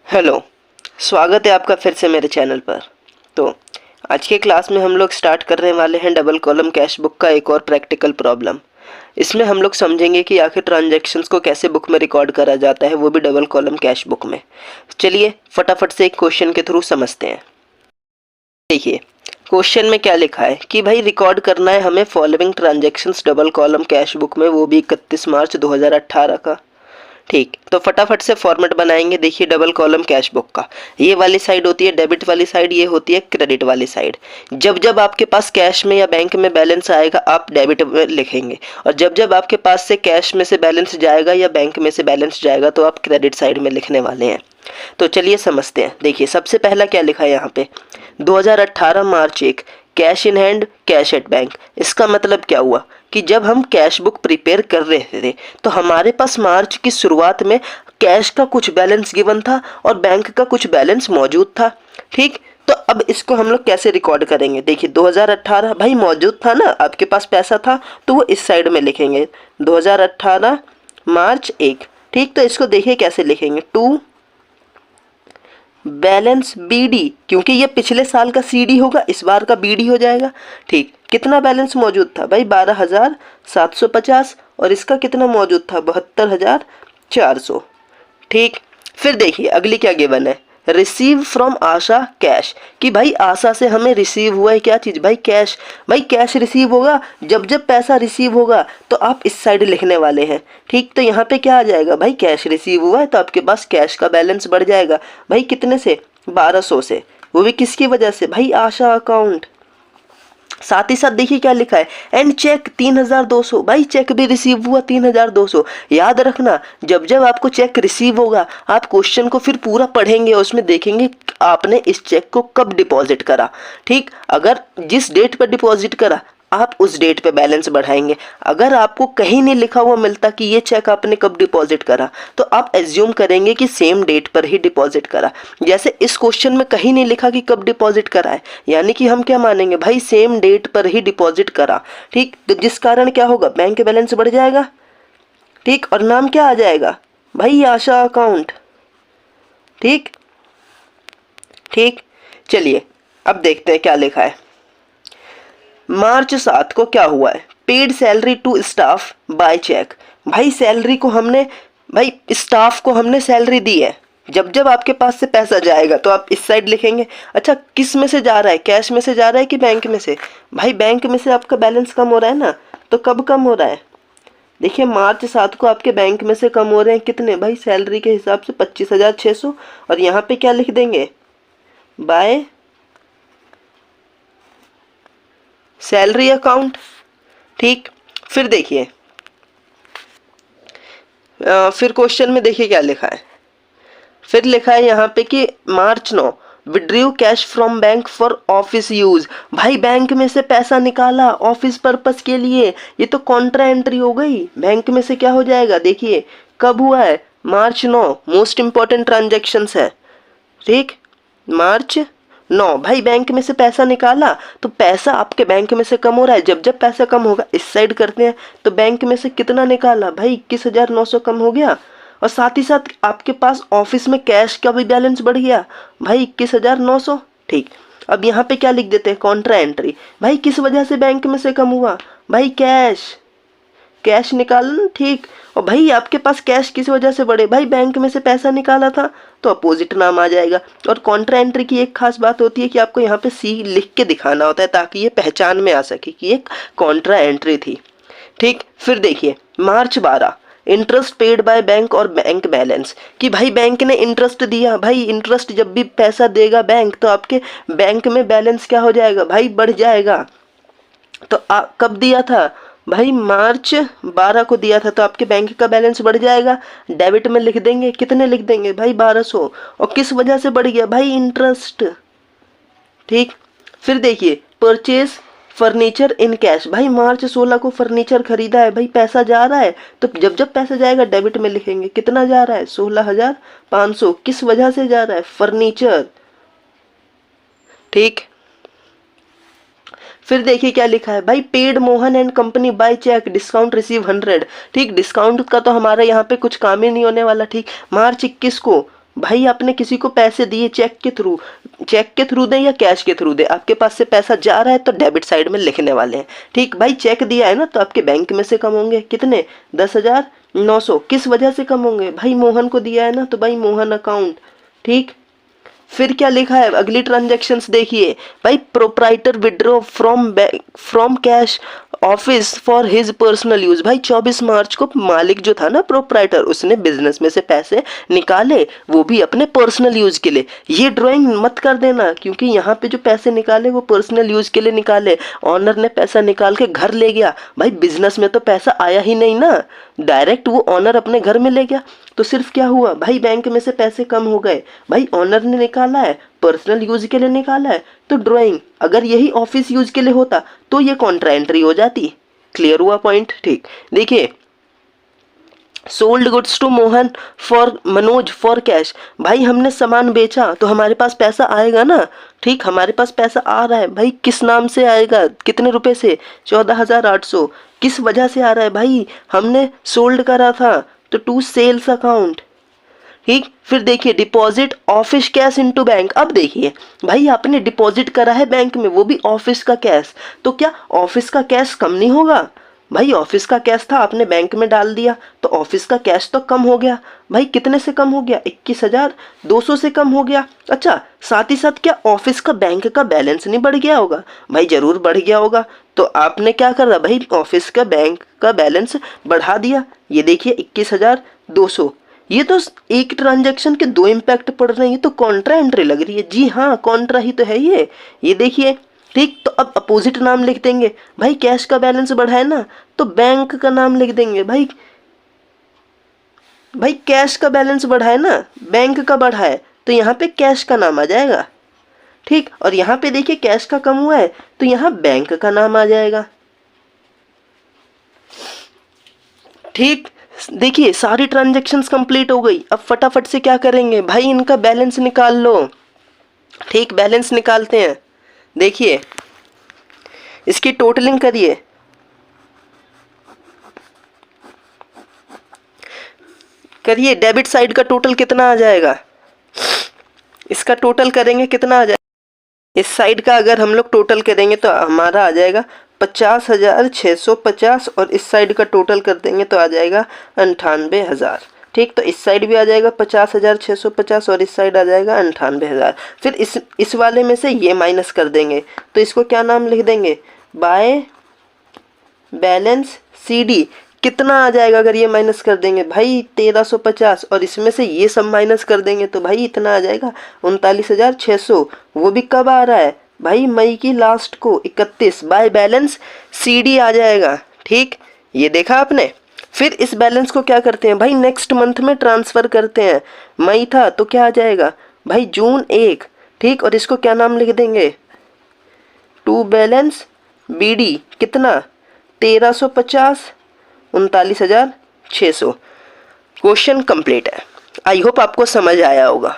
Hello. स्वागत है आपका फिर से मेरे चैनल पर। तो आज के क्लास में हम लोग स्टार्ट करने वाले हैं डबल कॉलम कैश बुक का एक और प्रैक्टिकल प्रॉब्लम। इसमें हम लोग समझेंगे कि आखिर ट्रांजैक्शंस को कैसे बुक में रिकॉर्ड करा जाता है, वो भी डबल कॉलम कैश बुक में। चलिए फटाफट से एक क्वेश्चन के थ्रू समझते हैं। देखिए क्वेश्चन में क्या लिखा है कि भाई रिकॉर्ड करना है हमें following transactions double column cash book में, वो भी 31 मार्च 2018 का। ठीक, तो फटाफट से फॉर्मेट बनाएंगे। देखिए डबल कॉलम कैश बुक का ये वाली साइड होती है डेबिट वाली साइड, ये होती है क्रेडिट वाली साइड। जब जब आपके पास कैश में या बैंक में बैलेंस आएगा आप डेबिट में लिखेंगे, और जब जब आपके पास से कैश में से बैलेंस जाएगा या बैंक में से बैलेंस जाएगा तो आप क्रेडिट साइड में लिखने वाले हैं। तो चलिए समझते हैं। देखिए सबसे पहला क्या लिखा है यहाँ पे, 2018 मार्च 1 cash in hand cash at bank. इसका मतलब क्या हुआ कि जब हम कैश बुक प्रिपेयर कर रहे थे तो हमारे पास मार्च की शुरुआत में कैश का कुछ बैलेंस गिवन था और बैंक का कुछ बैलेंस मौजूद था। ठीक, तो अब इसको हम लोग कैसे रिकॉर्ड करेंगे। देखिए 2018 भाई मौजूद था ना, आपके पास पैसा था तो वो इस साइड में लिखेंगे 2018 मार्च 1। ठीक, तो इसको देखिए कैसे लिखेंगे, टू बैलेंस बीडी, क्योंकि ये पिछले साल का सीडी होगा इस बार का बीडी हो जाएगा। ठीक, कितना बैलेंस मौजूद था भाई 12,750, और इसका कितना मौजूद था 72,400। ठीक, फिर देखिए अगली क्या गिवन है, रिसीव फ्रॉम आशा कैश, कि भाई आशा से हमें रिसीव हुआ है क्या चीज़, भाई कैश। भाई कैश रिसीव होगा, जब जब पैसा रिसीव होगा तो आप इस साइड लिखने वाले हैं। ठीक, तो यहाँ पे क्या आ जाएगा भाई, कैश रिसीव हुआ है तो आपके पास कैश का बैलेंस बढ़ जाएगा भाई कितने से, 1200 से। वो भी किसकी वजह से भाई, आशा अकाउंट। साथ ही साथ देखिए क्या लिखा है, एंड चेक 3,200, भाई चेक भी रिसीव हुआ 3,200। याद रखना जब जब आपको चेक रिसीव होगा आप क्वेश्चन को फिर पूरा पढ़ेंगे और उसमें देखेंगे आपने इस चेक को कब डिपॉजिट करा। ठीक, अगर जिस डेट पर डिपॉजिट करा आप उस डेट पे बैलेंस बढ़ाएंगे। अगर आपको कहीं नहीं लिखा हुआ मिलता कि ये चेक आपने कब डिपॉजिट करा तो आप एज्यूम करेंगे कि सेम डेट पर ही डिपॉजिट करा। जैसे इस क्वेश्चन में कहीं नहीं लिखा कि कब डिपॉजिट करा है, यानी कि हम क्या मानेंगे भाई सेम डेट पर ही डिपॉजिट करा। ठीक, तो जिस कारण क्या होगा, बैंक बैलेंस बढ़ जाएगा। ठीक, और नाम क्या आ जाएगा भाई, आशा अकाउंट। ठीक ठीक, चलिए अब देखते हैं क्या लिखा है। मार्च 7 को क्या हुआ है, paid salary to staff by cheque. भाई सैलरी को हमने, भाई स्टाफ को हमने सैलरी दी है। जब जब आपके पास से पैसा जाएगा तो आप इस साइड लिखेंगे। अच्छा किस में से जा रहा है, कैश में से जा रहा है कि बैंक में से, भाई बैंक में से आपका बैलेंस कम हो रहा है ना, तो कब कम हो रहा है, देखिए मार्च 7 को आपके बैंक में से कम हो रहे हैं कितने भाई, सैलरी के हिसाब से 25,600, और यहाँ पे क्या लिख देंगे, बाय सैलरी अकाउंट। ठीक, फिर देखिए फिर क्वेश्चन में देखिए क्या लिखा है, फिर लिखा है यहाँ पे कि मार्च 9 विड्रीव cash from bank for office use. भाई बैंक में से पैसा निकाला ऑफिस पर्पस के लिए, ये तो कॉन्ट्रा एंट्री हो गई। बैंक में से क्या हो जाएगा, देखिए कब हुआ है, मार्च 9, मोस्ट इंपॉर्टेंट ट्रांजेक्शन है। ठीक, मार्च 9 भाई बैंक में से पैसा निकाला तो पैसा आपके बैंक में से कम हो रहा है। जब जब पैसा कम होगा इस साइड करते हैं, तो बैंक में से कितना निकाला भाई 21,900 कम हो गया, और साथ ही साथ आपके पास ऑफिस में कैश का भी बैलेंस बढ़ गया भाई 21,900। ठीक, अब यहाँ पे क्या लिख देते हैं, कॉन्ट्रा एंट्री। भाई किस वजह से बैंक में से कम हुआ, भाई कैश निकालन। ठीक, और भाई आपके पास कैश किस वजह से बढ़े, भाई बैंक में से पैसा निकाला था, तो अपोजिट नाम आ जाएगा। और कॉन्ट्रा एंट्री की एक खास बात होती है कि आपको यहाँ पे सी लिख के दिखाना होता है ताकि ये पहचान में आ सके कि एक कॉन्ट्रा एंट्री थी। ठीक, फिर देखिए मार्च 12 इंटरेस्ट पेड बाय बैंक और बैंक बैलेंस, कि भाई बैंक ने इंटरेस्ट दिया। भाई इंटरेस्ट जब भी पैसा देगा बैंक तो आपके बैंक में बैलेंस क्या हो जाएगा भाई, बढ़ जाएगा। तो कब दिया था भाई, मार्च 12 को दिया था, तो आपके बैंक का बैलेंस बढ़ जाएगा। डेबिट में लिख देंगे, कितने लिख देंगे भाई 1200, और किस वजह से बढ़ गया भाई, इंटरेस्ट। ठीक, फिर देखिए परचेज फर्नीचर इन कैश, भाई मार्च 16 को फर्नीचर खरीदा है, भाई पैसा जा रहा है, तो जब जब पैसा जाएगा डेबिट में लिखेंगे कितना जा रहा है, 16,500। किस वजह से जा रहा है, फर्नीचर। ठीक, फिर देखिए क्या लिखा है भाई, paid Mohan and company by cheque discount receive 100। ठीक, डिस्काउंट का तो हमारा यहाँ पे कुछ काम ही नहीं होने वाला। ठीक, मार्च 21 को भाई आपने किसी को पैसे दिए चेक के थ्रू दें या कैश के थ्रू दें, आपके पास से पैसा जा रहा है तो डेबिट साइड में लिखने वाले हैं। ठीक भाई, चेक दिया है ना तो आपके बैंक में से कम होंगे कितने, 10,900। किस वजह से कम होंगे, भाई मोहन को दिया है ना तो भाई मोहन अकाउंट। ठीक, फिर क्या लिखा है अगली ट्रांजैक्शंस देखिए भाई, proprietor withdraw from cash office for his personal use. भाई 24 मार्च को मालिक जो था ना प्रोप्राइटर, उसने बिजनेस में से पैसे निकाले, वो भी अपने पर्सनल यूज के लिए। ये ड्राइंग मत कर देना क्योंकि यहाँ पे जो पैसे निकाले वो पर्सनल यूज के लिए निकाले। ऑनर ने पैसा निकाल के घर ले गया, भाई बिजनेस में तो पैसा आया ही नहीं ना, डायरेक्ट वो ऑनर अपने घर में ले गया। तो सिर्फ क्या हुआ भाई, बैंक में से पैसे कम हो गए। भाई ऑनर ने निकाला है, पर्सनल यूज के लिए निकाला है, तो ड्राइंग अगर यही ऑफिस यूज के लिए होता तो ये कॉन्ट्रा एंट्री हो जाती। क्लियर हुआ पॉइंट। ठीक, देखिए sold goods to Mohan for Manoj for cash. भाई हमने सामान बेचा तो हमारे पास पैसा आएगा ना। ठीक, हमारे पास पैसा आ रहा है, भाई किस नाम से आएगा, कितने रुपए से, 14,800। किस वजह से आ रहा है, भाई हमने सोल्ड करा था तो टू सेल्स अकाउंट। ठीक, फिर देखिए deposit office cash into bank. अब देखिए भाई आपने डिपॉजिट करा है बैंक में, वो भी ऑफिस का कैश, तो क्या ऑफिस का कैश कम नहीं होगा। भाई ऑफिस का कैश था, आपने बैंक में डाल दिया तो ऑफिस का कैश तो कम हो गया। भाई कितने से कम हो गया, 21,200 से कम हो गया। अच्छा, साथ ही साथ क्या ऑफिस का बैंक का बैलेंस नहीं बढ़ गया होगा, भाई जरूर बढ़ गया होगा। तो आपने क्या करा भाई, ऑफिस का बैंक का बैलेंस बढ़ा दिया। ये देखिए 21,200। ये तो एक ट्रांजैक्शन के दो इम्पैक्ट पड़ रहे हैं, तो कॉन्ट्रा एंट्री लग रही है। जी हाँ, कॉन्ट्रा ही तो है ये देखिए। ठीक, तो अब अपोजिट नाम लिख देंगे। भाई कैश का बैलेंस बढ़ा है ना तो बैंक का नाम लिख देंगे। भाई कैश का बैलेंस बढ़ा है ना, बैंक का बढ़ा है तो यहाँ पे कैश का नाम आ जाएगा। ठीक, और यहाँ पे देखिए कैश का कम हुआ है तो यहाँ बैंक का नाम आ जाएगा। ठीक, देखिए सारी ट्रांजैक्शंस कंप्लीट हो गई। अब फटाफट से क्या करेंगे भाई, इनका बैलेंस निकाल लो। ठीक, बैलेंस निकालते हैं। देखिए इसकी टोटलिंग करिए। डेबिट साइड का टोटल कितना आ जाएगा, इसका टोटल करेंगे कितना आ जाएगा। इस साइड का अगर हम लोग टोटल करेंगे तो हमारा आ जाएगा 50,650 और इस साइड का टोटल कर देंगे तो आ जाएगा 98,000। ठीक, तो इस साइड भी आ जाएगा 50,650 और इस साइड आ जाएगा 98,000। फिर इस वाले में से ये माइनस कर देंगे तो इसको क्या नाम लिख देंगे, बाय बैलेंस CD। कितना आ जाएगा अगर ये माइनस कर देंगे भाई, 1350 और इसमें से ये सब माइनस कर देंगे तो भाई इतना आ जाएगा 39,600। वो भी कब आ रहा है भाई, मई की लास्ट को 31। बाय बैलेंस CD आ जाएगा। ठीक, ये देखा आपने। फिर इस बैलेंस को क्या करते हैं भाई, नेक्स्ट मंथ में ट्रांसफ़र करते हैं। मई था तो क्या आ जाएगा भाई, जून 1। ठीक, और इसको क्या नाम लिख देंगे, टू बैलेंस BD। कितना, 1350, 39,600। क्वेश्चन कंप्लीट है। आई होप आपको समझ आया होगा।